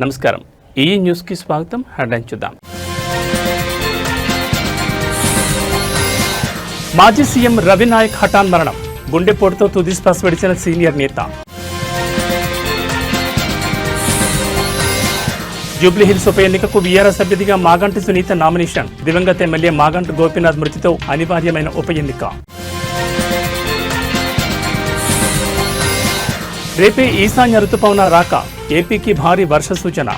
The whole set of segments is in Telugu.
నమస్కారం. ఈ న్యూస్కి స్వాగతం. హెడ్లైన్ చూద్దాం. మాజీ సీఎం రవి నాయక్ హఠాన్ మరణం. గుండెపోటుతో తుది శ్వాస విడిచిన సీనియర్ నేత. జూబ్లీహిల్స్ ఉప ఎన్నికకు బీఆర్ఎస్ అభ్యర్థిగా మాగంటి సునీత నామినేషన్. దివంగత ఎమ్మెల్యే మాగంటి గోపీనాథ్ మృతితో అనివార్యమైన ఉప ఎన్నిక. రేపే ఈశాన్య రుతుపవన రాక. ఏపీకి భారీ వర్ష సూచన.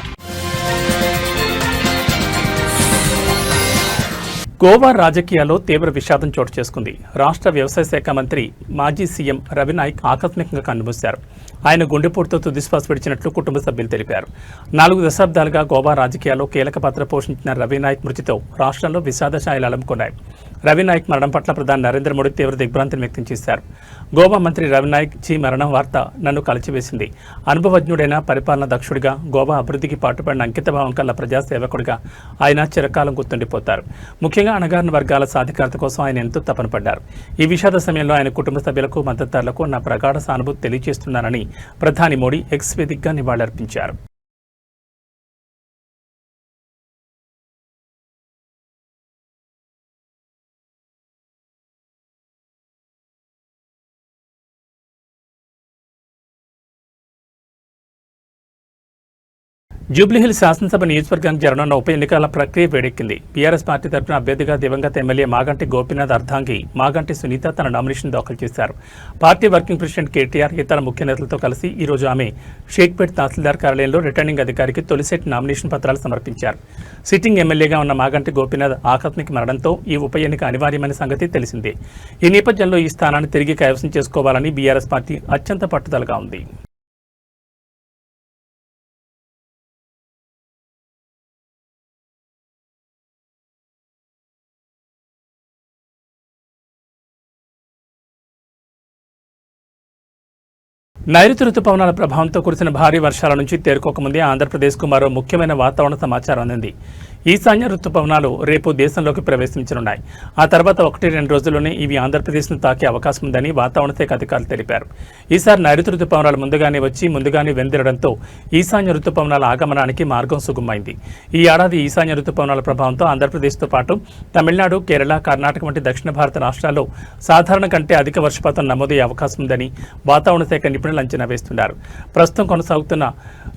గోవా రాజకీయాల్లో తీవ్ర విషాదం చోటు చేసుకుంది. రాష్ట్ర వ్యవసాయ శాఖ మంత్రి మాజీ సీఎం రవి నాయక్ ఆకస్మికంగా కన్నుమూశారు. ఆయన గుండెపోటుతో తుదిశ్వాస విడిచినట్లు కుటుంబ సభ్యులు తెలిపారు. 4 దశాబ్దాలుగా గోవా రాజకీయాల్లో కీలక పాత్ర పోషించిన రవి నాయక్ మృతితో రాష్ట్రంలో విషాద ఛాయలు అలుముకున్నాయి. రవి నాయక్ మరణం పట్ల ప్రధాని నరేంద్ర మోడీ తీవ్ర దిగ్భ్రాంతిని వ్యక్తం చేశారు. గోవా మంత్రి రవి నాయక్ జీ మరణం వార్త నన్ను కలిచివేసింది. అనుభవజ్ఞుడైన పరిపాలన దక్షుడిగా, గోవా అభివృద్ధికి పాటుపడిన అంకితభావం కల్ల ప్రజాసేవకుడిగా ఆయన చిరకాలం గుర్తుండిపోతారు. ముఖ్యంగా అణగారిన వర్గాల సాధికారత కోసం ఆయన ఎంతో తపన పడ్డారు. ఈ విషాద సమయంలో ఆయన కుటుంబ సభ్యులకు, మద్దతుదారులకు నా ప్రగాఢ సానుభూతి తెలియజేస్తున్నానని ప్రధాని మోడీ ఎక్స్ వేదికగా నివాళులర్పించారు. జూబ్లీహిల్స్ శాసనసభ నియోజకవర్గానికి జరగనున్న ఉప ఎన్నికల ప్రక్రియ వేడెక్కింది. బీఆర్ఎస్ పార్టీ తరఫున అభ్యర్థిగా దివంగత ఎమ్మెల్యే మాగంటి గోపీనాథ్ అర్ధాంగి మాగంటి సునీత తన నామినేషన్ దాఖలు చేశారు. పార్టీ వర్కింగ్ ప్రెసిడెంట్ కేటీఆర్ ఇతర ముఖ్య నేతలతో కలిసి ఈ రోజు ఆమె షేక్పేట్ తహసీల్దార్ కార్యాలయంలో రిటర్నింగ్ అధికారికి తొలిసెట్ నామినేషన్ పత్రాలు సమర్పించారు. సిట్టింగ్ ఎమ్మెల్యేగా ఉన్న మాగంటి గోపీనాథ్ ఆకస్మిక మరణంతో ఈ ఉప ఎన్నిక అనివార్యమైన సంగతి తెలిసిందే. ఈ నేపథ్యంలో ఈ స్థానాన్ని తిరిగి కైవసం చేసుకోవాలని బీఆర్ఎస్ పార్టీ అత్యంత పట్టుదలగా ఉంది. నైరుతి రుతుపవనాల ప్రభావంతో కురిసిన భారీ వర్షాల నుంచి తేరుకోకముందే ఆంధ్రప్రదేశ్కు మరో ముఖ్యమైన వాతావరణ సమాచారం అందింది. ఈశాన్య రుతుపవనాలు రేపు దేశంలోకి ప్రవేశించనున్నాయి. ఆ తర్వాత 1-2 రోజుల్లోనే ఇవి ఆంధ్రప్రదేశ్ను తాకే అవకాశం ఉందని వాతావరణ శాఖ అధికారులు తెలిపారు. ఈసారి నైరుతి రుతుపవనాలు ముందుగానే వెందిరడంతో ఈశాన్య రుతుపవనాల ఆగమనానికి మార్గం సుగమైంది. ఈ ఏడాది ఈశాన్య రుతుపవనాల ప్రభావంతో ఆంధ్రప్రదేశ్తో పాటు తమిళనాడు, కేరళ, కర్ణాటక వంటి దక్షిణ భారత రాష్ట్రాల్లో సాధారణ కంటే అధిక వర్షపాతం నమోదయ్యే అవకాశం ఉందని వాతావరణ శాఖ నిపుణులు అంచనా వేస్తున్నారు. ప్రస్తుతం కొనసాగుతున్న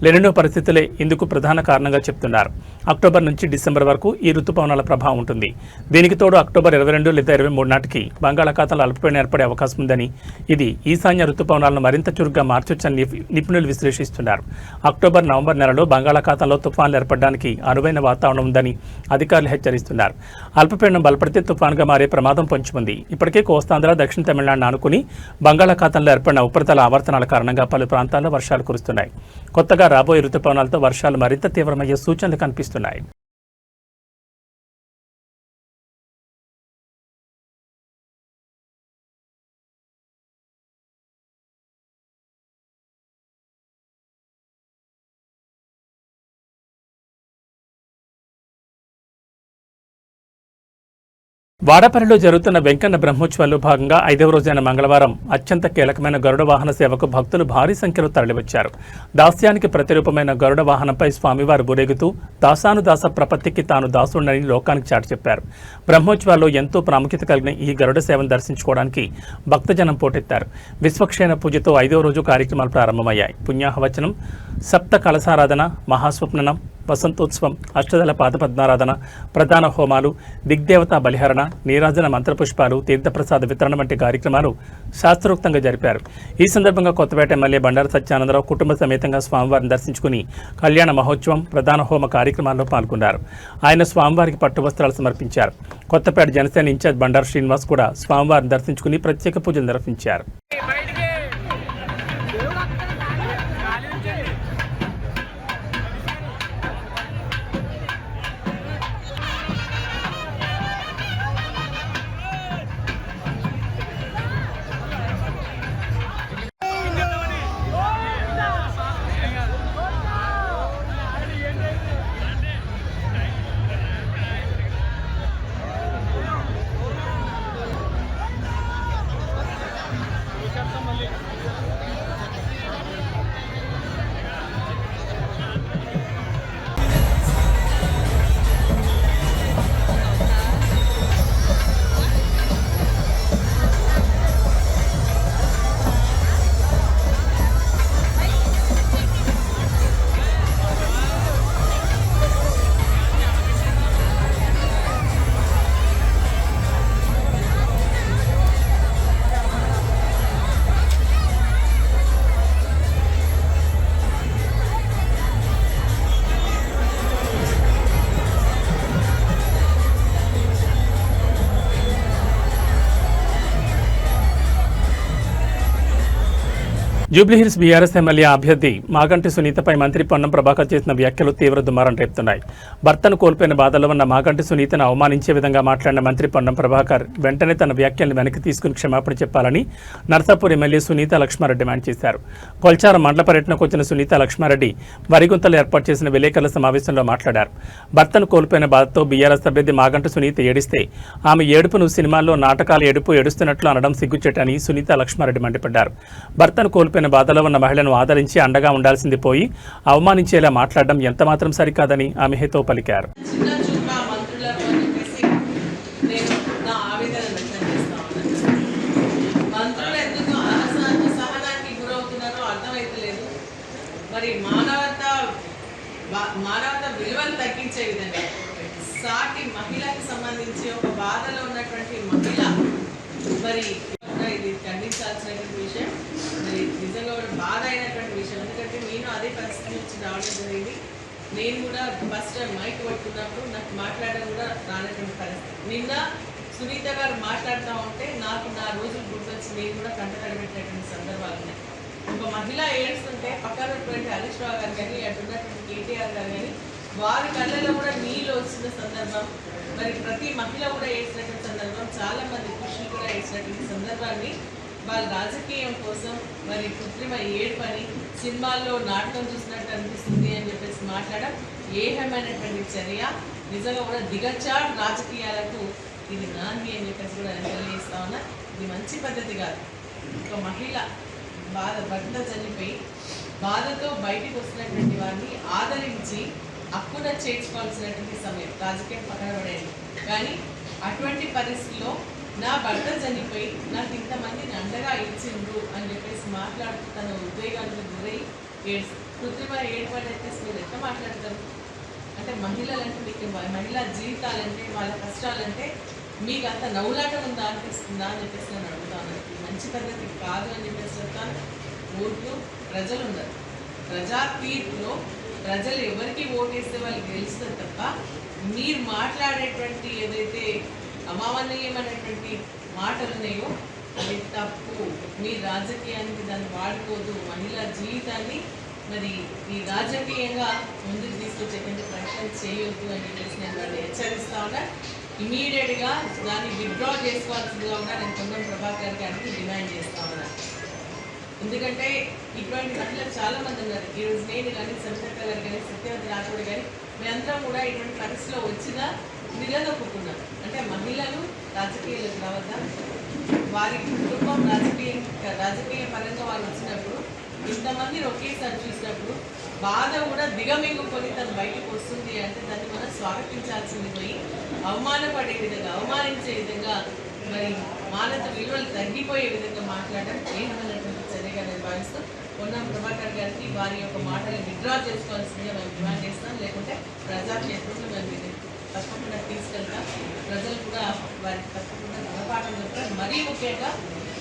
లెనినో పరిస్థితులే ఇందుకు ప్రధాన కారణంగా చెప్తున్నారు. అక్టోబర్ నుంచి డిసెంబర్ వరకు ఈ రుతుపవనాల ప్రభావం ఉంటుంది. దీనికి తోడు అక్టోబర్ 22 లేదా 23 నాటికి బంగాళాఖాతంలో అల్పపీడనం ఏర్పడే అవకాశం ఉందని, ఇది ఈశాన్య రుతుపవనాలను మరింత చురుగ్గా మార్చొచ్చని నిపుణులు విశ్లేషిస్తున్నారు. అక్టోబర్, నవంబర్ నెలలో బంగాళాఖాతంలో తుఫాన్లు ఏర్పడడానికి అనువైన వాతావరణం ఉందని అధికారులు హెచ్చరిస్తున్నారు. అల్పపీడనం బలపడితే తుఫాన్గా మారే ప్రమాదం పొంచి ఉంది. ఇప్పటికే కోస్తాంధ్ర, దక్షిణ తమిళనాడును ఆనుకుని బంగాళాఖాతంలో ఏర్పడిన ఉపరితల ఆవర్తనాల కారణంగా పలు ప్రాంతాల్లో వర్షాలు కురుస్తున్నాయి. కొత్తగా రాబోయే రుతుపవనాలతో వర్షాలు మరింత తీవ్రమయ్యే సూచనలు కనిపిస్తున్నాయి. వాడపల్లిలో జరుగుతున్న వెంకన్న బ్రహ్మోత్సవాల్లో భాగంగా 5వ రోజైన మంగళవారం అత్యంత కీలకమైన గరుడ వాహన సేవకు భక్తులు భారీ సంఖ్యలో తరలివచ్చారు. దాస్యానికి ప్రతిరూపమైన గరుడ వాహనంపై స్వామివారు ఊరేగుతూ దాసానుదాస ప్రపత్తికి తాను దాసుడని లోకానికి చాటి చెప్పారు. బ్రహ్మోత్సవాల్లో ఎంతో ప్రాముఖ్యత కలిగిన ఈ గరుడ సేవను దర్శించుకోవడానికి భక్తజనం పోటెత్తారు. విశ్వక్షేణ పూజతో 5వ రోజు కార్యక్రమాలు ప్రారంభమయ్యాయి. పుణ్యాహవచనం, సప్త కలశారాధన, మహాస్వప్ననం, వసంతోత్సవం, అష్టదళ పాదపద్మారాధన, ప్రధాన హోమాలు, దిగ్దేవతా బలిహరణ, నీరాజన మంత్రపుష్పాలు, తీర్థప్రసాద వితరణ వంటి కార్యక్రమాలు శాస్త్రోక్తంగా జరిపారు. ఈ సందర్భంగా కొత్తపేట ఎమ్మెల్యే బండారు సత్యానందరావు కుటుంబ సమేతంగా స్వామివారిని దర్శించుకుని కళ్యాణ మహోత్సవం, ప్రధాన హోమ కార్యక్రమాల్లో పాల్గొన్నారు. ఆయన స్వామివారికి పట్టు వస్త్రాలు సమర్పించారు. కొత్తపేట జనసేన ఇన్ఛార్జ్ బండారు శ్రీనివాస్ కూడా స్వామివారిని దర్శించుకుని ప్రత్యేక పూజలు నిర్వహించారు. జూబ్లీహిల్స్ బీఆర్ఎస్ ఎమ్మెల్యే అభ్యర్థి మాగంటి సునీతపై మంత్రి పొన్నం ప్రభాకర్ చేసిన వ్యాఖ్యలు తీవ్ర దుమారం రేపుతున్నాయి. భర్తను కోల్పోయిన బాధలో ఉన్న మాగంటి సునీతను అవమానించే విధంగా మాట్లాడిన మంత్రి పొన్నం ప్రభాకర్ వెంటనే తన వ్యాఖ్యలను వెనక్కి తీసుకుని క్షమాపణ చెప్పాలని నర్సాపూర్ ఎమ్మెల్యే సునీత లక్ష్మారెడ్డి డిమాండ్ చేశారు. కొల్చారం మండల పర్యటనకు వచ్చిన సునీత లక్ష్మారెడ్డి వరిగుంతలు ఏర్పాటు చేసిన విలేకరుల సమావేశంలో మాట్లాడారు. భర్తను కోల్పోయిన బాధతో బీఆర్ఎస్ అభ్యర్థి మాగంటి సునీత ఏడిస్తే ఆమె ఏడుపును సినిమాల్లో నాటకాల ఏడుస్తున్నట్లు అనడం సిగ్గుచేటని సునీత లక్ష్మారెడ్డి మండిపడ్డారు. భర్తను కోల్పోయిన బాధలో ఉన్న మహిళను ఆదరించి అండగా ఉండాల్సింది పోయి అవమానించేలా మాట్లాడడం ఎంతమాత్రం సరికాదని ఆమె హితో పలికారు. మానవత విలువలు తగ్గించే విధంగా సాటి మహిళకి సంబంధించి ఒక బాధలో ఉన్నటువంటి మహిళ మరి ఇది ఖండించాల్సినటువంటి విషయం. మరి నిజంగా కూడా బాధ అయినటువంటి విషయం. ఎందుకంటే నేను అదే పరిస్థితి నుంచి రావడం జరిగింది. నేను కూడా ఫస్ట్ టైం మైక్ పట్టుకున్నప్పుడు నాకు మాట్లాడడం కూడా రానటువంటి పరిస్థితి. నిన్న సునీత గారు మాట్లాడుతూ ఉంటే నాకు నా రోజులు గుర్తొచ్చి నేను కూడా కంటతడిపెట్టినటువంటి సందర్భాలు ఉన్నాయి. ఒక మహిళ ఏడుస్తుంటే పక్కన ఉన్నటువంటి హరీష్ రావు గారు కానీ అటు ఉన్నటువంటి కేటీఆర్ గారు కానీ వారి కళ్ళలో కూడా నీళ్ళు వచ్చిన సందర్భం, మరి ప్రతి మహిళ కూడా ఏడ్చినటువంటి సందర్భం, చాలా మంది పురుషులు కూడా ఏడ్చినటువంటి సందర్భాన్ని వాళ్ళ రాజకీయం కోసం మరి కృత్రిమ ఏడుపని సినిమాల్లో నాటకం చూసినట్టు అనిపిస్తుంది అని చెప్పేసి మాట్లాడడం ఏహమైనటువంటి చర్య. నిజంగా కూడా దిగజాడు రాజకీయాలకు ఇది నాంది అని చెప్పేసి కూడా తెలియజేస్తా ఉన్నా. ఇది మంచి పద్ధతి కాదు. ఒక మహిళ భర్త చనిపోయి బాధతో బయటికి వస్తున్నటువంటి వారిని ఆదరించి అక్కున చేర్చుకోవాల్సినటువంటి సమయం. రాజకీయం పక్కన పడేది కానీ అటువంటి పరిస్థితుల్లో నా భర్త చనిపోయి నాకు ఇంతమందిని అండగా ఇచ్చిండ్రు అని చెప్పేసి మాట్లాడుతూ తన ఉద్వేగాలకు గురై కృత్రిమ ఏర్పాటు మీరు ఎట్లా మాట్లాడతారు? అంటే మహిళలంటే మీకు మహిళా జీవితాలంటే వాళ్ళ కష్టాలంటే మీకు అంత నవ్వులాటం ఉందా అనిపిస్తుందా అని చెప్పేసి నేను అడుగుతాను. మంచి పద్ధతి కాదు అని చెప్పేసి చెప్తాను. ఓట్లు ప్రజలు ఉన్నారు. ప్రజా తీర్పులో ప్రజలు ఎవరికి ఓటేస్తే వాళ్ళు గెలుస్తారు తప్ప మీరు మాట్లాడేటువంటి ఏదైతే అమానవీయమైనటువంటి మాటలు ఉన్నాయో అది తప్పు. మీ రాజకీయానికి దాన్ని వాడుకోదు. మహిళా జీవితాన్ని మరి ఈ రాజకీయంగా ముందుకు తీసుకొచ్చేటువంటి ప్రయత్నం చేయొద్దు అని చెప్పేసి నేను దాన్ని హెచ్చరిస్తా ఉన్నా. ఇమీడియట్గా దాన్ని విత్డ్రా చేసుకోవాల్సిందిగా కూడా నేను పొన్నం ప్రభాకర్ గారికి డిమాండ్ చేస్తా ఉన్నా. ఎందుకంటే ఇటువంటి మహిళలు చాలామంది ఉన్నారు. ఈరోజు నేను కానీ సరితక్క గారు కానీ సత్యవతి రాథోడ్ కానీ మేమందరం కూడా ఇటువంటి పరిస్థితిలో వచ్చినా నిలదొక్కున్నాం. అంటే మహిళలు రాజకీయాలకు రావద్దా, వారి కుటుంబం రాజకీయ పరంగా వాళ్ళు వచ్చినప్పుడు ఇంతమంది ఒకేసారి చూసినప్పుడు బాధ కూడా దిగమింగుకొని తను బయటకు వస్తుంది అంటే దాన్ని మనం స్వాగతించాల్సింది పోయి అవమానపడే విధంగా అవమానించే విధంగా మరి మానవత విలువలు తగ్గిపోయే విధంగా మాట్లాడడం ఏమన్నటువంటి చర్యగా నేను భావిస్తూ పొన్నం ప్రభాకర్ గారికి వారి యొక్క మాటలు విత్డ్రా చేసుకోవాల్సిందిగా మేము డిమాండ్ చేస్తాం. లేకుంటే ప్రజాక్షేత్రంలో మేము తప్పకుండా తీసుకెళ్తాం. ప్రజలు కూడా వారికి తప్పకుండా గుణపాఠం చెప్తారు. మరీ ముఖ్యంగా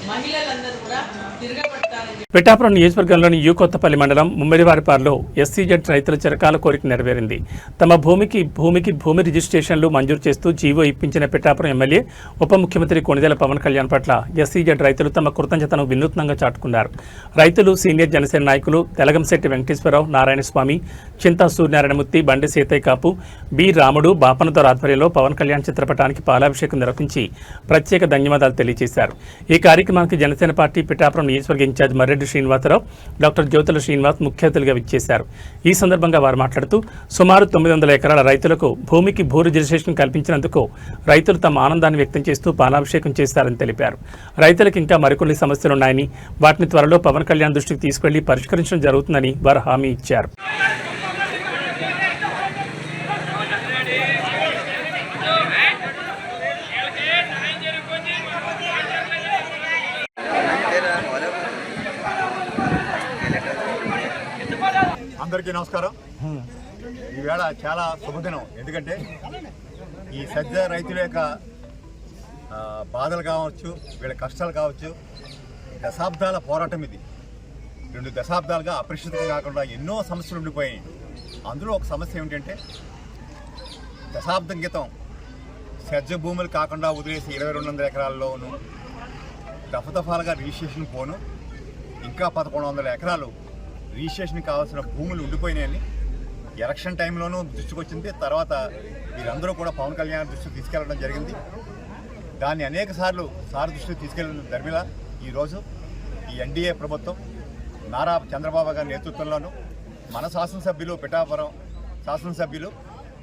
మహిళలందరూ కూడా తిరగబడతారని. పిఠాపురం నియోజకవర్గంలోని యు కొత్తపల్లి మండలం ముమ్మిడివారిపాడులో ఎస్సీజెడ్ రైతుల చిరకాల కోరిక నెరవేరింది. తమ భూమి రిజిస్ట్రేషన్లు మంజూరు చేస్తూ జీవో ఇప్పించిన పిఠాపురం ఎమ్మెల్యే ఉప ముఖ్యమంత్రి కొణిదెల పవన్ కళ్యాణ్ పట్ల ఎస్సీజెడ్ రైతులు తమ కృతజ్ఞతను వినూత్నంగా చాటుకున్నారు. రైతులు సీనియర్ జనసేన నాయకులు తెలగంశెట్టి వెంకటేశ్వరరావు, నారాయణస్వామి, చింతా సూర్యనారాయణమూర్తి, బండి సీతయ్య కాపు, బి రాముడు, బాపనదొర ఆధ్వర్యంలో పవన్ కళ్యాణ్ చిత్రపటానికి పాలాభిషేకం నిర్వహించి ప్రత్యేక ధన్యవాదాలు తెలియజేశారు. ఈ కార్యక్రమానికి జనసేన పార్టీ పిఠాపురం నియోజకవర్గ ఇన్ఛార్జ్ మర్రెడ్డి శ్రీనివాసరావు, డాక్టర్ జ్యోతుల శ్రీనివాస్ ముఖ్య అతిథులుగా విచ్చేశారు. ఈ సందర్భంగా వారు మాట్లాడుతూ సుమారు 900 ఎకరాల రైతులకు భూమికి భూ రిజిస్ట్రేషన్ కల్పించినందుకు రైతులు తమ ఆనందాన్ని వ్యక్తం చేస్తూ పాలాభిషేకం చేశారని తెలిపారు. రైతులకు ఇంకా మరికొన్ని సమస్యలున్నాయని వాటిని త్వరలో పవన్ కళ్యాణ్ దృష్టికి తీసుకెళ్లి పరిష్కరించడం జరుగుతుందని వారు హామీ ఇచ్చారు. అందరికీ నమస్కారం. ఈవేళ చాలా శుభదినం. ఎందుకంటే ఈ సజ్జ రైతుల యొక్క బాధలు కావచ్చు, వీళ్ళ కష్టాలు కావచ్చు, దశాబ్దాల పోరాటం ఇది. 2 దశాబ్దాలుగా అపరిష్కృతం కాకుండా ఎన్నో సమస్యలు ఉండిపోయాయి. అందులో ఒక సమస్య ఏమిటంటే దశాబ్దం క్రితం సజ్జ భూములు కాకుండా వదిలేసి 2200 ఎకరాల్లోనూ దఫదఫాలుగా రిజిస్ట్రేషన్ పోను ఇంకా 1100 ఎకరాలు రిజిస్ట్రేషన్ కావాల్సిన భూములు ఉండిపోయినాయని ఎలక్షన్ టైంలోనూ దృష్టికి వచ్చింది. తర్వాత వీరందరూ కూడా పవన్ కళ్యాణ్ దృష్టికి తీసుకెళ్లడం జరిగింది. దాన్ని అనేక సార్లు సార్ దృష్టికి తీసుకెళ్లిన ధర్మిల ఈరోజు ఈ ఎన్డీఏ ప్రభుత్వం నారా చంద్రబాబు గారి నేతృత్వంలోనూ మన శాసనసభ్యులు పిఠాపురం శాసనసభ్యులు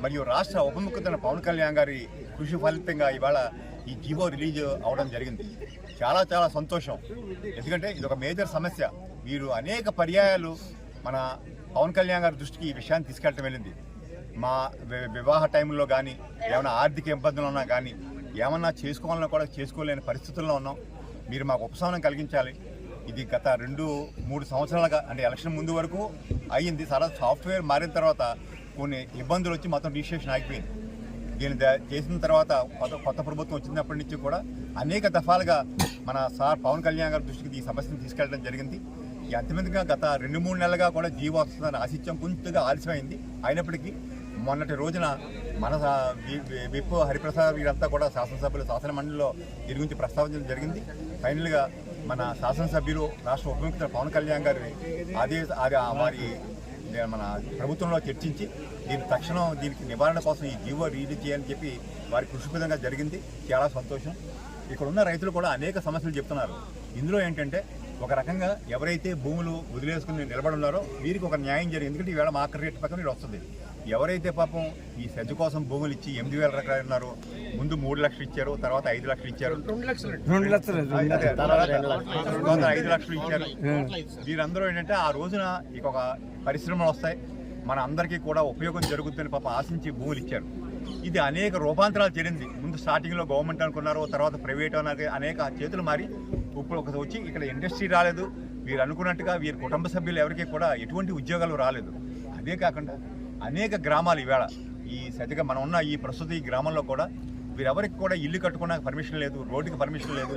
మరియు రాష్ట్ర ఉప ముఖ్యమంత్రి పవన్ కళ్యాణ్ గారి కృషి ఫలితంగా ఇవాళ ఈ జీవో రిలీజ్ అవడం జరిగింది. చాలా చాలా సంతోషం. ఎందుకంటే ఇది ఒక మేజర్ సమస్య. వీరు అనేక పర్యాయాలు మన పవన్ కళ్యాణ్ గారి దృష్టికి ఈ విషయాన్ని తీసుకెళ్ళటం వెళ్ళింది. మా వివాహ టైంలో కానీ ఏమైనా ఆర్థిక ఇబ్బందులు ఉన్నా కానీ ఏమన్నా చేసుకోవాలన్నా కూడా చేసుకోలేని పరిస్థితుల్లో ఉన్నాం. మీరు మాకు ఉపశమనం కలిగించాలి. ఇది గత 2-3 సంవత్సరాలుగా అంటే ఎలక్షన్ ముందు వరకు అయ్యింది. తర్వాత సాఫ్ట్వేర్ మారిన తర్వాత కొన్ని ఇబ్బందులు వచ్చి మొత్తం రిజిస్ట్రేషన్ ఆగిపోయింది. దీన్ని చేసిన తర్వాత కొత్త ప్రభుత్వం వచ్చినప్పటి నుంచి కూడా అనేక దఫాలుగా మన సార్ పవన్ కళ్యాణ్ గారి దృష్టికి ఈ సమస్యను తీసుకెళ్ళడం జరిగింది. ఈ అంతిమంగా గత 2-3 నెలలుగా కూడా జీవో వస్తుందని ఆశించాం. కొంచెంగా ఆలస్యమైంది. అయినప్పటికీ మొన్నటి రోజున మన విప్ హరిప్రసాద్ వీరంతా కూడా శాసనసభ్యులు శాసన మండలిలో దీని గురించి ప్రస్తావించడం జరిగింది. ఫైనల్గా మన శాసనసభ్యులు రాష్ట్ర ఉప ముఖ్యమంత్రి పవన్ కళ్యాణ్ గారి వారి మన ప్రభుత్వంలో చర్చించి తక్షణం దీనికి నివారణ కోసం ఈ జీవో రిలీజ్ చేయాలని చెప్పి వారి కృషిపదంగా జరిగింది. చాలా సంతోషం. ఇక్కడ ఉన్న రైతులు కూడా అనేక సమస్యలు చెప్తున్నారు. ఇందులో ఏంటంటే ఒక రకంగా ఎవరైతే భూములు వదిలేసుకుని నిలబడి ఉన్నారో వీరికి ఒక న్యాయం జరిగింది. ఎందుకంటే ఈవేళ మార్కెట్ రేట్ ప్రకారం ఇది వస్తుంది. ఎవరైతే పాపం ఈ సెజ్ కోసం భూములు ఇచ్చి 8,000 ఎకరాలు ఉన్నారో ముందు 3 లక్షలు ఇచ్చారు, తర్వాత 5 లక్షలు ఇచ్చారు, 2 లక్షలు 5 లక్షలు ఇచ్చారు. వీరందరూ ఏంటంటే ఆ రోజున ఇక ఒక పరిశ్రమలు వస్తాయి, మన అందరికీ కూడా ఉపయోగం జరుగుతుందని పాప ఆశించి భూములు ఇచ్చారు. ఇది అనేక రూపాంతరాలు చెందింది. ముందు స్టార్టింగ్లో గవర్నమెంట్ అనుకున్నారు, తర్వాత ప్రైవేట్ అన్నారు, అనేక చేతులు మారి ఇప్పుడు ఒక వచ్చి ఇక్కడ ఇండస్ట్రీ రాలేదు. వీరు అనుకున్నట్టుగా వీరి కుటుంబ సభ్యులు ఎవరికి కూడా ఎటువంటి ఉద్యోగాలు రాలేదు. అదే కాకుండా అనేక గ్రామాలు ఈవేళ ఈ సతిగా మనం ఉన్న ఈ ప్రస్తుత ఈ గ్రామంలో కూడా వీరెవరికి కూడా ఇల్లు కట్టుకోవడానికి పర్మిషన్ లేదు, రోడ్డుకి పర్మిషన్ లేదు,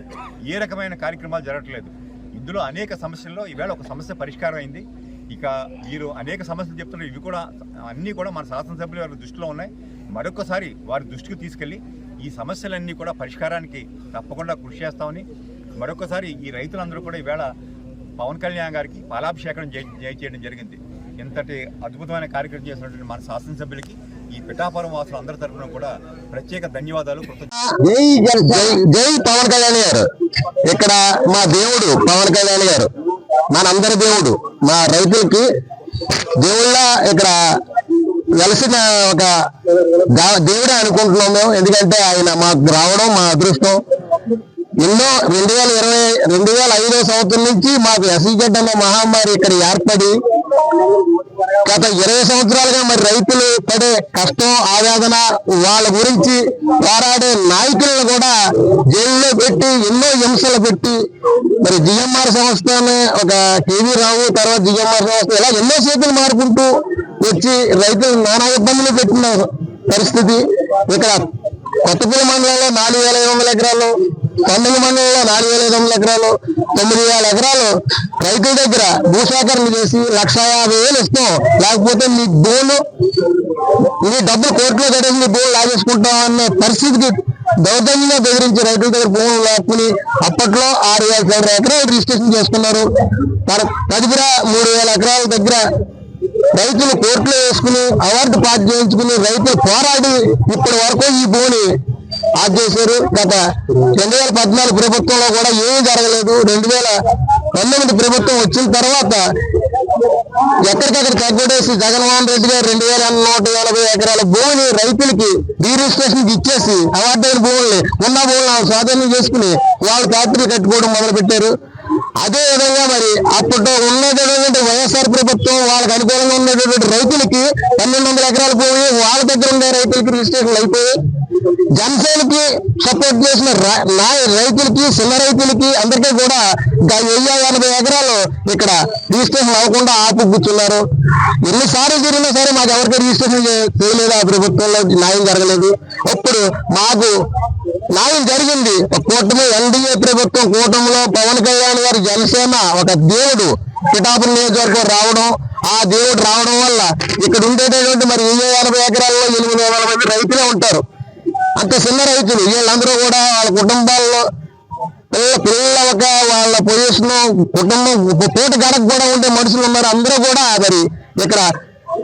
ఏ రకమైన కార్యక్రమాలు జరగట్లేదు. ఇందులో అనేక సమస్యల్లో ఈవేళ ఒక సమస్య పరిష్కారం అయింది. ఇక వీరు అనేక సమస్యలు చెప్తున్నారు. ఇవి కూడా అన్నీ కూడా మన శాసనసభ్యులు వారి దృష్టిలో ఉన్నాయి. మరొకసారి వారి దృష్టికి తీసుకెళ్ళి ఈ సమస్యలన్నీ కూడా పరిష్కారానికి తప్పకుండా కృషి చేస్తామని మరొకసారి ఈ రైతులందరూ కూడా ఈవేళ పవన్ కళ్యాణ్ గారికి పాలాభిషేకం చేయడం జరిగింది. ఇంతటి అద్భుతమైన కార్యక్రమం చేసినటువంటి మన శాసనసభ్యులకి ఈ పిఠాపురం వాసులు అందరి తరఫున కూడా ప్రత్యేక ధన్యవాదాలు. జై పవన్ కళ్యాణ్ గారు. ఇక్కడ మా దేవుడు పవన్ కళ్యాణ్ గారు, మనందరి దేవుడు, మా రైతులకి దేవుళ్ళ ఇక్కడ వెలసిన ఒక దేవుడే అనుకుంటున్నాం మేము. ఎందుకంటే ఆయన మాకు రావడం మా అదృష్టం. ఎన్నో 2005 సంవత్సరం నుంచి మాకు ఎస్ఈజెడ్ అనే మహమ్మారి ఇక్కడ ఏర్పడి గత 20 సంవత్సరాలుగా మరి రైతులు పడే కష్టం ఆవేదన వాళ్ళ గురించి పోరాడే నాయకులను కూడా జైల్లో పెట్టి ఎన్నో హింసలు పెట్టి మరి జిఎంఆర్ సంస్థ ఒక కేవీ రావు, తర్వాత జిఎంఆర్ సంస్థ ఇలా ఎన్నో చేతులు మారుకుంటూ వచ్చి రైతులు నానా ఇబ్బందులు పెట్టిన పరిస్థితి. ఇక్కడ కొత్తపల్లి మండలంలో 4,500 ఎకరాలు, కర్నూలు మండలంలో 4,500 ఎకరాలు, 9,000 ఎకరాలు రైతుల దగ్గర భూసేకరణ చేసి 1,50,000 ఇస్తాం, లేకపోతే మీ భూములు మీ డబ్బులు కోర్టులో కట్టేసి మీ భూములు లాగేసుకుంటాం అనే పరిస్థితికి దౌర్జన్యంగా బెదిరించి రైతుల దగ్గర భూములు లాక్కుని అప్పట్లో 6,000 ఎకరాలు రిజిస్ట్రేషన్ చేసుకున్నారు. తదుపరి 3,000 ఎకరాల దగ్గర రైతులు కోర్టులో వేసుకుని అవార్డు పాస్ చేయించుకుని రైతులు పోరాడి ఇప్పటి వరకు ఈ భూమిని ఆఫ్ చేశారు. గత 2014 ప్రభుత్వంలో కూడా ఏమీ జరగలేదు. 2019 ప్రభుత్వం వచ్చిన తర్వాత ఎక్కడికక్కడ తగ్గడేసి జగన్మోహన్ రెడ్డి గారు 2,180 ఎకరాల భూమిని రైతులకి రిజిస్ట్రేషన్ ఇచ్చేసి అవార్డు భూముల్ని ఉన్న భూములను స్వాధీనం చేసుకుని వాళ్ళు ఫ్యాక్టరీ కట్టుకోవడం మొదలు పెట్టారు. అదే విధంగా మరి అప్పట్లో ఉన్నటువంటి వైఎస్ఆర్ ప్రభుత్వం వాళ్ళకి అనుకూలంగా ఉన్నటువంటి రైతులకి 1,200 ఎకరాల భూమి వాళ్ళ దగ్గర ఉండే రైతులకి రిజిస్ట్రేషన్ అయిపోయి జనసేనకి సపోర్ట్ చేసిన రైతులకి, చిన్న రైతులకి అందరికీ కూడా 1,080 ఎకరాలు ఇక్కడ రిజిస్ట్రేషన్ అవ్వకుండా ఆపు కూర్చున్నారు. ఎన్నిసార్లు జరిగినా సరే మాకు ఎవరికి రిజిస్ట్రేషన్ చేయలేదు. ఆ ప్రభుత్వంలో న్యాయం జరగలేదు. ఇప్పుడు మాకు న్యాయం జరిగింది. కూటమి ఎన్డీఏ ప్రభుత్వం కూటమిలో పవన్ కళ్యాణ్ గారు జనసేన ఒక దేవుడు పిఠాపురం నియోజకవర్గం రావడం, ఆ దేవుడు రావడం వల్ల ఇక్కడ ఉండేటటువంటి మరి 80 ఎకరాల్లో 8,000 మంది రైతులే ఉంటారు. అంత చిన్న రైతులు వీళ్ళందరూ కూడా వాళ్ళ కుటుంబాల్లో పిల్లలక వాళ్ళ పొజిషన్ కుటుంబం పూట గడకు కూడా ఉండే మనుషులు ఉన్నారు. అందరూ కూడా మరి ఇక్కడ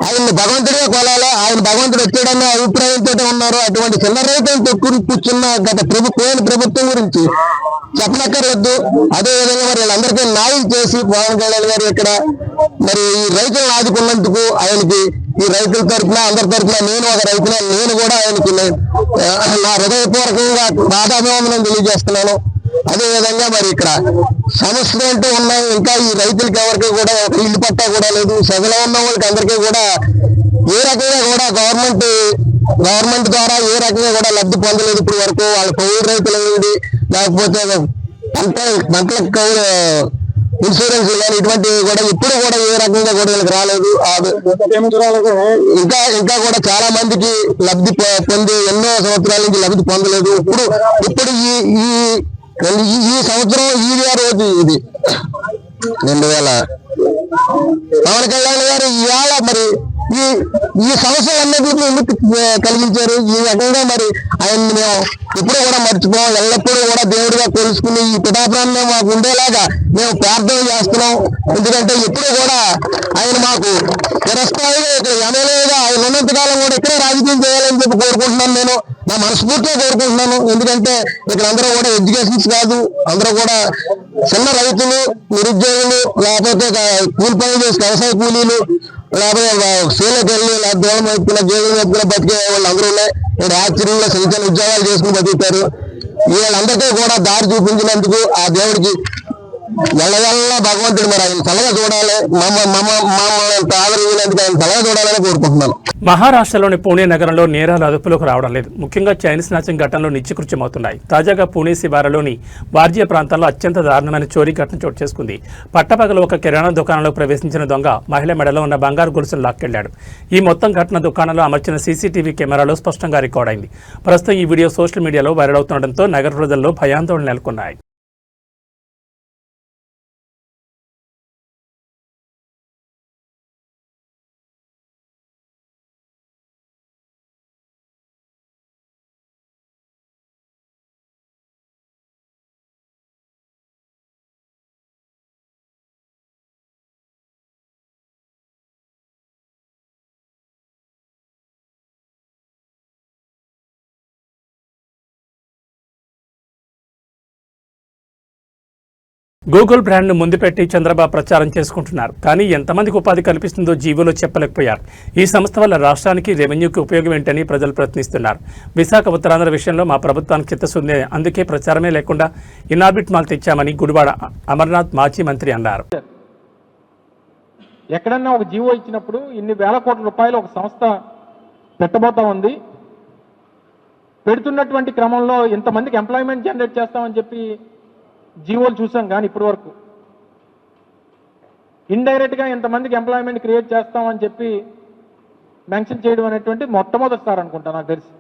ఆయన్ని భగవంతుడే కొలాలి, ఆయన భగవంతుడు వచ్చాడన్న అభిప్రాయంతో ఉన్నారు. అటువంటి చిన్న రైతులను తొక్కుని కూర్చున్న గత ప్రభుత్వం గురించి చెప్పనక్కర్లేదు. అదే విధంగా మరి వీళ్ళందరికీ న్యాయం చేసి పవన్ కళ్యాణ్ గారు ఇక్కడ మరి ఈ రైతులను ఆదుకున్నందుకు ఆయనకి ఈ రైతుల తరఫున అందరి తరఫున నేను ఒక రైతున నేను కూడా ఆయనకి నా హృదయపూర్వకంగా పాదాభివందనం తెలియజేస్తున్నాను. అదే విధంగా మరి ఇక్కడ సమస్యలు అంటూ ఉన్నాయి. ఇంకా ఈ రైతులకి ఎవరికి కూడా ఒక ఇల్లు పట్టా కూడా లేదు. సగలో ఉన్న వాళ్ళకి అందరికీ కూడా ఏ రకంగా కూడా గవర్నమెంట్ ద్వారా ఏ రకంగా కూడా లబ్ధి పొందలేదు ఇప్పుడు వరకు. వాళ్ళ కౌలు రైతులు అనేది లేకపోతే పంటలకు ఇన్సూరెన్స్ కానీ ఇటువంటివి కూడా ఇప్పుడు కూడా ఏ రకంగా కూడా వీళ్ళకి రాలేదు. ఇంకా కూడా చాలా మందికి లబ్ధి పొంది ఎన్నో సంవత్సరాల నుంచి లబ్ధి పొందలేదు. ఇప్పుడు ఈ సంవత్సరం రోజు ఇది 2000 పవన్ కళ్యాణ్ గారు ఇవాళ మరి ఈ సమస్యలన్నింటినీ ఎందుకు కలిగించారు? ఈ రకంగా మరి ఆయన్ని మేము ఎప్పుడు కూడా మర్చిపోం. ఎల్లప్పుడూ కూడా దేవుడిగా కొలుసుకుని ఈ పిఠాపురాన్ని మాకు ఉండేలాగా మేము ప్రార్థన చేస్తున్నాం. ఎందుకంటే ఎప్పుడు కూడా ఆయన మాకు చిరస్థాయిగా ఇక్కడ ఎమ్మెల్యేగా ఆయన ఉన్నంతకాలం కూడా ఇక్కడే రాజకీయం చేయాలని చెప్పి కోరుకుంటున్నాను. నేను నా మనస్ఫూర్తిగా కోరుకుంటున్నాను. ఎందుకంటే ఇక్కడ అందరూ కూడా ఎడ్యుకేషన్స్ కాదు, అందరూ కూడా చిన్న రైతులు, నిరుద్యోగులు, లేకపోతే కూలి పనులు చేసి వ్యవసాయ కూలీలు, లేకపోతే సేలకు వెళ్ళి దూరం వైపున జైలు వైపున బతికే వాళ్ళు అందరూ ఉన్నాయి. ఇక్కడ హ్యాచరీలో చిన్న చిన్న ఉద్యోగాలు చేసుకుని బతుకుతారు. వీళ్ళందరికీ కూడా దారి చూపించినందుకు ఆ దేవుడికి ఎల్లవెల్ల భగవంతుడు మరి ఆయన చల్లగా చూడాలి, మమ్మల్ని ఆదరించినందుకు ఆయన చల్లగా చూడాలని కోరుకుంటున్నాను. మహారాష్ట్రలోని పూణే నగరంలో నేరాలు అదుపులోకి రావడం లేదు. ముఖ్యంగా చైన్ స్నాచింగ్ ఘటనలు నిత్యకృత్యమవుతున్నాయి. తాజాగా పూణే శివారులోని వార్జియా ప్రాంతంలో అత్యంత దారుణమైన చోరీ ఘటన చోటు చేసుకుంది. పట్టపగలు ఒక కిరాణా దుకాణంలో ప్రవేశించిన దొంగ మహిళ మెడలో ఉన్న బంగారు గొలుసును లాక్కెళ్లాడు. ఈ మొత్తం ఘటన దుకాణంలో అమర్చిన సీసీటీవీ కెమెరాలో స్పష్టంగా రికార్డ్ అయింది. ప్రస్తుతం ఈ వీడియో సోషల్ మీడియాలో వైరల్ అవుతుండటంతో నగర ప్రజల్లో భయాందోళన నెలకొన్నాయి. గూగుల్ బ్రాండ్ను ముందు పెట్టి చంద్రబాబు ప్రచారం చేసుకుంటున్నారు. కానీ ఎంతమందికి ఉపాధి కల్పిస్తుందో జీవోలో చెప్పలేకపోయారు. ఈ సంస్థ వల్ల రాష్ట్రానికి, రెవెన్యూకి ఉపయోగం ఏంటని ప్రజలు ప్రశ్నిస్తున్నారు. విశాఖ ఉత్తరాంధ్ర విషయంలో మా ప్రభుత్వానికి చిత్తశుద్ధి, అందుకే ప్రచారమే లేకుండా ఇన్ఆర్బిట్ మాల్ తెచ్చామని గుడివాడ అమర్నాథ్ మాజీ మంత్రి అన్నారు. ఎక్కడన్నా ఒక జీవో ఇచ్చినప్పుడు ఇన్ని వేల కోట్ల రూపాయలు ఒక సంస్థ పెట్టబోతా ఉంది. పెడుతున్నటువంటి క్రమంలో ఇంతమందికి ఎంప్లాయ్మెంట్ జనరేట్ చేస్తామని చెప్పి జీవోలు చూసాం. కానీ ఇప్పటి వరకు ఇండైరెక్ట్గా ఇంతమందికి ఎంప్లాయ్మెంట్ క్రియేట్ చేస్తామని చెప్పి మెన్షన్ చేయడం అనేటువంటి మొట్టమొదటిసారి అనుకుంటా నాకు తెలిసి.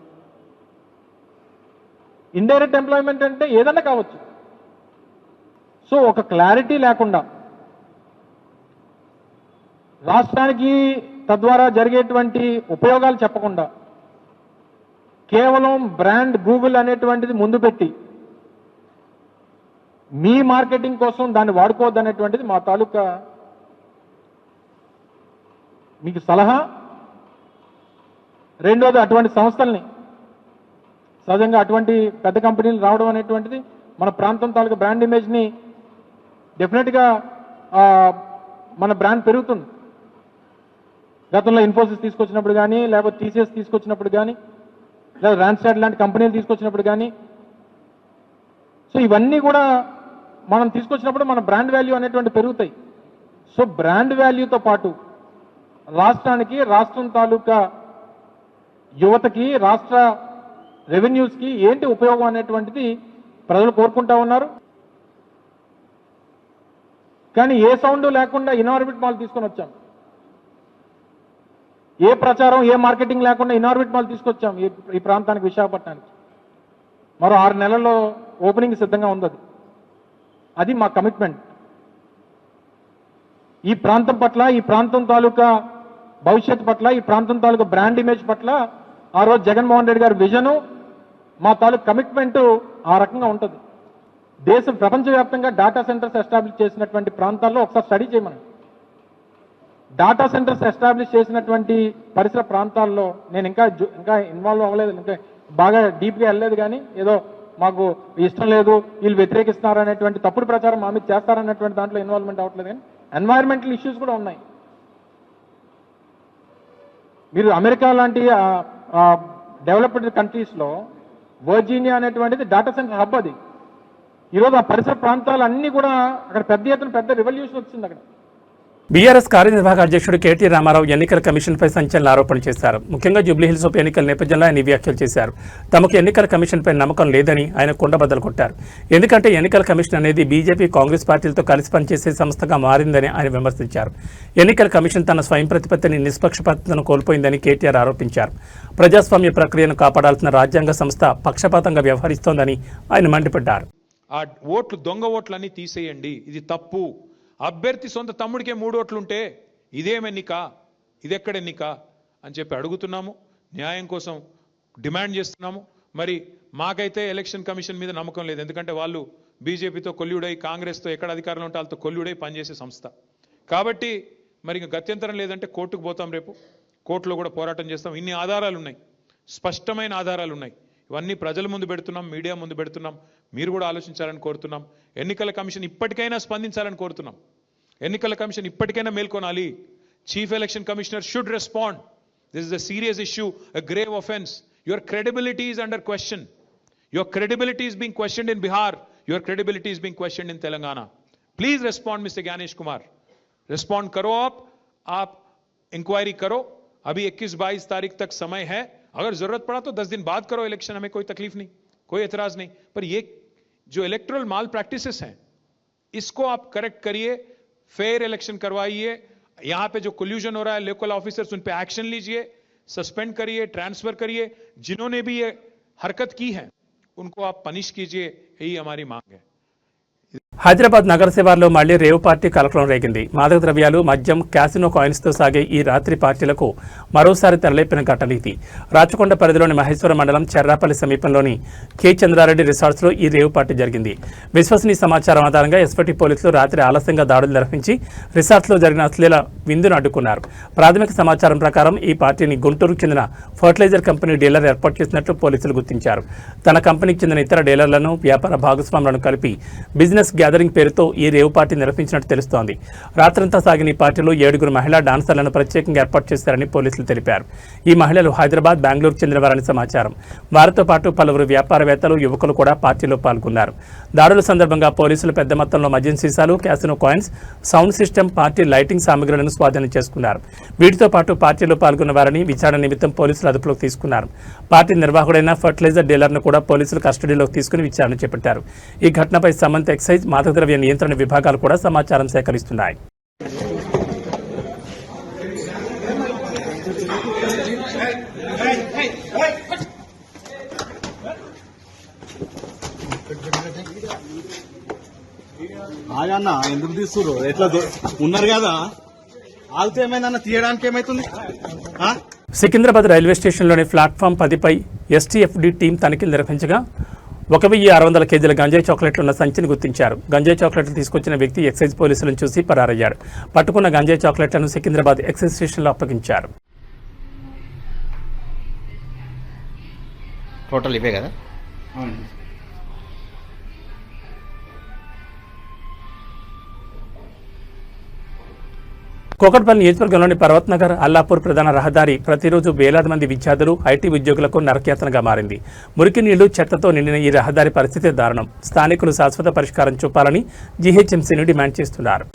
ఇండైరెక్ట్ ఎంప్లాయ్మెంట్ అంటే ఏదన్నా కావచ్చు. సో ఒక క్లారిటీ లేకుండా రాష్ట్రానికి తద్వారా జరిగేటువంటి ఉపయోగాలు చెప్పకుండా కేవలం బ్రాండ్ గూగుల్ అనేటువంటిది ముందు పెట్టి మీ మార్కెటింగ్ కోసం దాన్ని వాడుకోవద్దు అనేటువంటిది మా తాలూకా మీకు సలహా. రెండోది, అటువంటి సంస్థల్ని సహజంగా అటువంటి పెద్ద కంపెనీలు రావడం అనేటువంటిది మన ప్రాంతం తాలూకా బ్రాండ్ ఇమేజ్ని డెఫినెట్గా మన బ్రాండ్ పెరుగుతుంది. గతంలో ఇన్ఫోసిస్ తీసుకొచ్చినప్పుడు కానీ, లేకపోతే టీసీఎస్ తీసుకొచ్చినప్పుడు కానీ, లేదా రాన్స్టాడ్ లాంటి కంపెనీలు తీసుకొచ్చినప్పుడు కానీ, సో ఇవన్నీ కూడా మనం తీసుకొచ్చినప్పుడు మన బ్రాండ్ వాల్యూ అనేటువంటి పెరుగుతాయి. సో బ్రాండ్ వాల్యూతో పాటు రాష్ట్రానికి, రాష్ట్రం తాలూకా యువతకి, రాష్ట్ర రెవెన్యూస్కి ఏంటి ఉపయోగం అనేటువంటిది ప్రజలు కోరుకుంటా ఉన్నారు. కానీ ఏ సౌండ్ లేకుండా ఇన్ఆర్బిట్ మాల్ తీసుకొని వచ్చాం. ఏ ప్రచారం, ఏ మార్కెటింగ్ లేకుండా ఇన్ఆర్బిట్ మాల్ తీసుకొచ్చాం ఈ ప్రాంతానికి, విశాఖపట్నానికి. మరో 6 నెలల్లో ఓపెనింగ్ సిద్ధంగా ఉంది. అది మా కమిట్మెంట్. ఈ ప్రాంతం పట్ల, ఈ ప్రాంతం తాలూకా భవిష్యత్తు పట్ల, ఈ ప్రాంతం తాలూకా బ్రాండ్ ఇమేజ్ పట్ల ఆ రోజు జగన్మోహన్ రెడ్డి గారి విజను, మా తాలూకా కమిట్మెంట్ ఆ రకంగా ఉంటుంది. ప్రపంచవ్యాప్తంగా డేటా సెంటర్స్ ఎస్టాబ్లిష్ చేసినటువంటి ప్రాంతాల్లో ఒకసారి స్టడీ చేయమని. డేటా సెంటర్స్ ఎస్టాబ్లిష్ చేసినటువంటి పరిసర ప్రాంతాల్లో నేను ఇంకా ఇన్వాల్వ్ అవ్వలేదు, ఇంకా బాగా డీప్గా వెళ్ళలేదు, కానీ ఏదో మాకు ఇష్టం లేదు, వీళ్ళు వ్యతిరేకిస్తున్నారు అనేటువంటి తప్పుడు ప్రచారం మా మీద చేస్తారనేటువంటి దాంట్లో ఇన్వాల్వ్మెంట్ అవ్వట్లేదు. కానీ ఎన్వైరన్మెంటల్ ఇష్యూస్ కూడా ఉన్నాయి. మీరు అమెరికా లాంటి డెవలప్డ్ కంట్రీస్లో వర్జీనియా అనేటువంటిది డేటా సెంటర్ హబ్. అది ఈరోజు ఆ పరిసర ప్రాంతాలన్నీ కూడా అక్కడ పెద్ద ఎత్తున పెద్ద రెవల్యూషన్ వచ్చింది అక్కడ. బీఆర్ఎస్ కార్యనిర్వాహక అధ్యక్షుడు కేటీ రామారావు ఎన్నికల కమిషన్పై సంచలన ఆరోపణలు చేశారు. ముఖ్యంగా జూబ్లీహిల్స్ ఉప ఎన్నికల నేపథ్యంలో ఆయన వ్యాఖ్యలు చేశారు. తమకు ఎన్నికల కమిషన్పై నమ్మకం లేదని ఆయన కుండబద్దలు కొట్టారు. ఎందుకంటే ఎన్నికల కమిషన్ అనేది బీజేపీ, కాంగ్రెస్ పార్టీలతో కలిసి పనిచేసే సంస్థగా మారిందని ఆయన విమర్శించారు. ఎన్నికల కమిషన్ తన స్వయం ప్రతిపత్తిని, నిష్పక్షపాతను కోల్పోయిందని కేటీఆర్ ఆరోపించారు. ప్రజాస్వామ్య ప్రక్రియను కాపాడాల్సిన రాజ్యాంగ సంస్థ పక్షపాతంగా వ్యవహరిస్తోందని ఆయన మండిపడ్డారు. ఆ ఓట్లు దొంగ ఓట్లన్నీ తీసేయండి, ఇది తప్పు. అభ్యర్థి సొంత తమ్ముడికే 3 ఓట్లుంటే ఇదేం ఎన్నిక, ఇదెక్కడ ఎన్నిక అని చెప్పి అడుగుతున్నాము. న్యాయం కోసం డిమాండ్ చేస్తున్నాము. మరి మాకైతే ఎలక్షన్ కమిషన్ మీద నమ్మకం లేదు. ఎందుకంటే వాళ్ళు బీజేపీతో కొల్లుడై, కాంగ్రెస్తో ఎక్కడ అధికారంలో ఉంటే వాళ్ళతో కొల్లుడై పనిచేసే సంస్థ కాబట్టి మరి ఇంకా గత్యంతరం లేదంటే కోర్టుకు పోతాం. రేపు కోర్టులో కూడా పోరాటం చేస్తాం. ఇన్ని ఆధారాలు ఉన్నాయి, స్పష్టమైన ఆధారాలు ఉన్నాయి. ఇవన్నీ ప్రజల ముందు పెడుతున్నాం, మీడియా ముందు పెడుతున్నాం. మీరు కూడా ఆలోచించాలని కోరుతున్నాం. ఎన్నికల కమిషన్ ఇప్పటికైనా స్పందించాలని కోరుతున్నాం. ఎన్నికల కమిషన్ ఇప్పటికైనా మేల్కొనాలి. Chief election commissioner should respond. This is a serious issue, a grave offense. Your credibility is under question. Your credibility is being questioned in Bihar. Your credibility is being questioned in Telangana. Please respond, Mr. Gyanesh Kumar. Respond करो आप इंक्वायरी करो. अभी 21-22 तारीख तक समय है. अगर जरूरत पड़ा तो 10 दिन बाद करो इलेक्शन, हमें कोई तकलीफ नहीं, कोई एतराज नहीं. पर ये जो इलेक्टोरल माल प्रैक्टिसेस हैं इसको आप करेक्ट करिए, फेयर इलेक्शन करवाइए. यहां पे जो कोल्यूजन हो रहा है, लोकल ऑफिसर्स उन पे एक्शन लीजिए, सस्पेंड करिए, ट्रांसफर करिए. जिन्होंने भी ये हरकत की है उनको आप पनिश कीजिए, यही हमारी मांग है. హైదరాబాద్ నగర శివార్లో మళ్లీ రేవ్ పార్టీ కలకలం రేగింది. మాదక ద్రవ్యాలు, మద్యం, క్యాసినో కాయిన్స్తో సాగే ఈ రాత్రి పార్టీలకు మరోసారి తెరలేపిన ఘటన ఇది. రాచకొండ పరిధిలోని మహేశ్వరం మండలం చెర్రాపల్లి సమీపంలోని కె చంద్రారెడ్డి రిసార్ట్స్లో ఈ రేవ్ పార్టీ జరిగింది. విశ్వసనీయ సమాచారం ఆధారంగా ఎస్పటీ పోలీసులు రాత్రి ఆలస్యంగా దాడులు నిర్వహించి రిసార్ట్స్లో జరిగిన అశ్లీల విందును అడ్డుకున్నారు. ప్రాథమిక సమాచారం ప్రకారం ఈ పార్టీని గుంటూరుకు చెందిన ఫర్టిలైజర్ కంపెనీ డీలర్ ఏర్పాటు చేసినట్లు పోలీసులు గుర్తించారు. తన కంపెనీకి చెందిన ఇతర డీలర్లను, వ్యాపార భాగస్వాములను కలిపి బిజినెస్ గ్యాదరింగ్ పేరుతో ఈ రేవ్ పార్టీ నిర్వహించినట్టు తెలుస్తోంది. రాత్రంతా సాగిన ఈ పార్టీలో 7 మహిళా డాన్సర్లను ప్రత్యేకంగా ఏర్పాటు చేశారని పోలీసులు తెలిపారు. ఈ మహిళలు హైదరాబాద్, బెంగళూరుకు చెందినవారని సమాచారం. వారితో పాటు పలువురు వ్యాపారవేత్తలు, యువకులు కూడా పార్టీలో పాల్గొన్నారు. దాడుల సందర్భంగా పోలీసులు పెద్ద మొత్తంలో మద్యం సీసాలు, casino coins, sound system, party lighting సామగ్రులను స్వాధీనం చేసుకున్నారు. వీటితో పాటు పార్టీలో పాల్గొన్న వారిని విచారణ నిమిత్తం పోలీసులు అదుపులోకి తీసుకున్నారు. పార్టీ నిర్వాహకుడైన ఫర్టిలైజర్ డీలర్ను కూడా పోలీసులు కస్టడీలోకి తీసుకుని విచారణ చేపట్టారు. ఈ ఘటనపై సమంత ఎక్సైజ్, మాదక ద్రవ్య నియంత్రణ విభాగాలు కూడా సమాచారం సేకరిస్తున్నాయి. ఆగన్నా ఎందుకు తీస్తున్నారు? ఎట్లా ఉన్నారు కదా, ఆగితే ఏమైందన్న, తీయడానికి ఏమైతుంది? సికింద్రాబాద్ రైల్వే స్టేషన్లోని ప్లాట్ఫామ్ 10పై ఎస్టీఎఫ్డి టీం తనిఖీలు నిర్వహించగా 1600 కేజీల గంజాయి చాక్లెట్లున్న సంచిని గుర్తించారు. గంజాయి చాక్లెట్లు తీసుకొచ్చిన వ్యక్తి ఎక్సైజ్ పోలీసులను చూసి పరారయ్యాడు. పట్టుకున్న గంజాయి చాక్లెట్లను సికింద్రాబాద్ ఎక్సైజ్ స్టేషన్లో అప్పగించారు. టోటల్ ఇవే కదా? కూకట్పల్లి నియోజకవర్గంలోని పర్వత్ నగర్, అల్లాపూర్ ప్రధాన రహదారి ప్రతిరోజు వేలాది మంది విద్యార్థులు, ఐటీ ఉద్యోగులకు నరకయాతనగా మారింది. మురికి నీళ్లు, చెత్తతో నిండిన ఈ రహదారి పరిస్థితి దారుణం. స్థానికులు శాశ్వత పరిష్కారం చూపాలని జీహెచ్ఎంసీని డిమాండ్ చేస్తున్నారు.